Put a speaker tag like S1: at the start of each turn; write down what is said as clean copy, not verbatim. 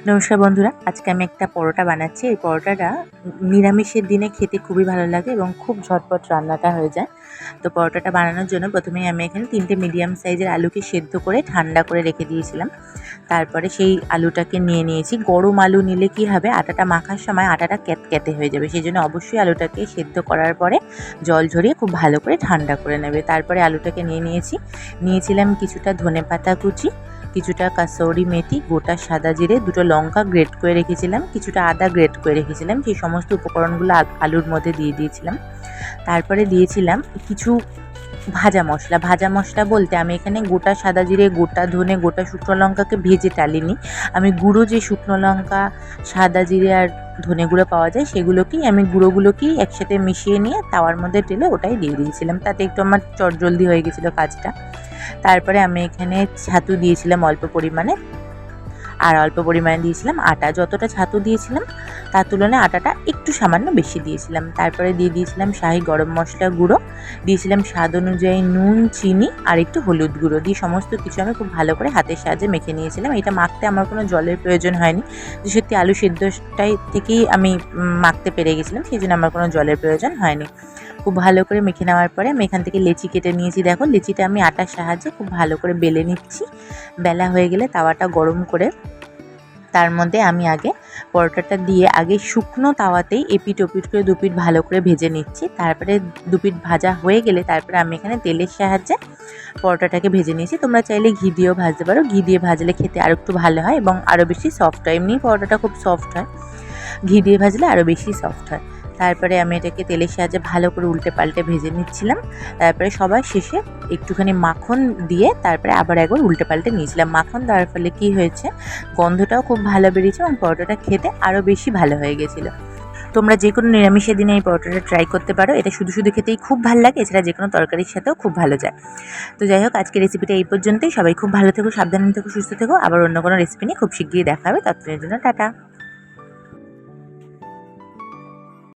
S1: নমস্কার বন্ধুরা, আজকে আমি একটা পরোটা বানাচ্ছি। এই পরোটাটা নিরামিষের দিনে খেতে খুবই ভালো লাগে এবং খুব ঝটপট রান্নাটা হয়ে যায়। তো পরোটাটা বানানোর জন্য প্রথমেই আমি এখানে 3টে মিডিয়াম সাইজের আলুকে সেদ্ধ করে ঠান্ডা করে রেখে দিয়েছিলাম। তারপরে সেই আলুটাকে নিয়ে নিয়েছি। গরম আলু নিলে কি হবে, আটাটা মাখার সময় আটাটা ক্যাতক্যাতে হয়ে যাবে। সেজন্য অবশ্যই আলুটাকে সেদ্ধ করার পরে জল ঝরিয়ে খুব ভালো করে ঠান্ডা করে নেবে। তারপরে আলুটাকে নিয়েছিলাম কিছুটা ধনেপাতা কুচি, কিছুটা কাসৌরি মেথি, গোটা সাদা জিরে, দুটো লঙ্কা গ্রেট করে রেখেছিলাম, কিছুটা আদা গ্রেট করে রেখেছিলাম। সেই সমস্ত উপকরণগুলো আলুর মধ্যে দিয়ে দিয়েছিলাম। তারপরে দিয়েছিলাম কিছু ভাজা মশলা বলতে আমি এখানে গোটা সাদা জিরে, গোটা ধনে, গোটা শুকনো লঙ্কাকে ভেজে টালিনি। আমি গুঁড়ো যে শুকনো লঙ্কা, সাদা জিরে আর ধনে গুঁড়ো পাওয়া যায় সেগুলোকেই আমি গুঁড়োগুলোকেই একসাথে মিশিয়ে নিয়ে তাওয়ার মধ্যে ঢেলে ওটাই দিয়ে দিয়েছিলাম। তাতে একটু আমার চটজলদি হয়ে গেছিলো কাজটা। তারপরে আমি এখানে ছাতু দিয়েছিলাম অল্প পরিমাণে, আর অল্প পরিমাণে দিয়েছিলাম আটা। যতটা ছাতু দিয়েছিলাম তার তুলনায় আটাটা একটু সামান্য বেশি দিয়েছিলাম। তারপরে দিয়ে দিয়েছিলাম শাহি গরম মশলা গুঁড়ো, দিয়েছিলাম স্বাদ অনুযায়ী নুন, চিনি আর একটু হলুদ গুঁড়ো দিয়ে সমস্ত কিছু আমি খুব ভালো করে হাতের সাহায্যে মেখে নিয়েছিলাম। এটা মাখতে আমার কোনো জলের প্রয়োজন হয়নি, যে সত্যি আলু সেদ্ধটাই থেকেই আমি মাখতে পেরে গেছিলাম, সেই জন্য আমার কোনো জলের প্রয়োজন হয়নি। খুব ভালো করে মেখে নেওয়ার পরে আমি এখান থেকে লেচি কেটে নিয়েছি। দেখো, লেচিটা আমি আটার সাহায্যে খুব ভালো করে বেলে নিচ্ছি। বেলা হয়ে গেলে তাওয়াটা গরম করে তার মধ্যে আমি আগে পরোটাটা দিয়ে শুকনো তাওয়াতেই এপিট ওপিট করে দুপিট ভালো করে ভেজে নিচ্ছি। তারপরে দুপিট ভাজা হয়ে গেলে তারপরে আমি এখানে তেলের সাহায্যে পরোটাটাকে ভেজে নিয়েছি। তোমরা চাইলে ঘি দিয়েও ভাজতে পারো, ঘি দিয়ে ভাজলে খেতে আরও একটু ভালো হয় এবং আরও বেশি সফট হয়। এমনি পরোটাটা খুব সফট হয়, ঘি দিয়ে ভাজলে আরও বেশি সফট হয়। তারপরে আমি এটাকে তেলের সাহায্যে ভালো করে উল্টে পাল্টে ভেজে নিচ্ছিলাম। তারপরে সবার শেষে একটুখানি মাখন দিয়ে তারপরে আবার একবার উল্টে পাল্টে নিয়েছিলাম। মাখন দেওয়ার ফলে কী হয়েছে, গন্ধটাও খুব ভালো বেরিয়েছে এবং পরোটাটা খেতে আরও বেশি ভালো হয়ে গেছিলো। তোমরা যে কোনো নিরামিষের দিনে এই পরোটাটা ট্রাই করতে পারো। এটা শুধু শুধু খেতেই খুব ভালো লাগে, এছাড়া যে কোনো তরকারির সাথেও খুব ভালো যায়। তো যাই হোক, আজকের রেসিপিটা এই পর্যন্তই। সবাই খুব ভালো থেকো, সাবধানে থেকো, সুস্থ থেকো। আবার অন্য কোনো রেসিপি নিয়ে খুব শিগগিরই দেখা হবে। ততদিনের জন্য টাটা।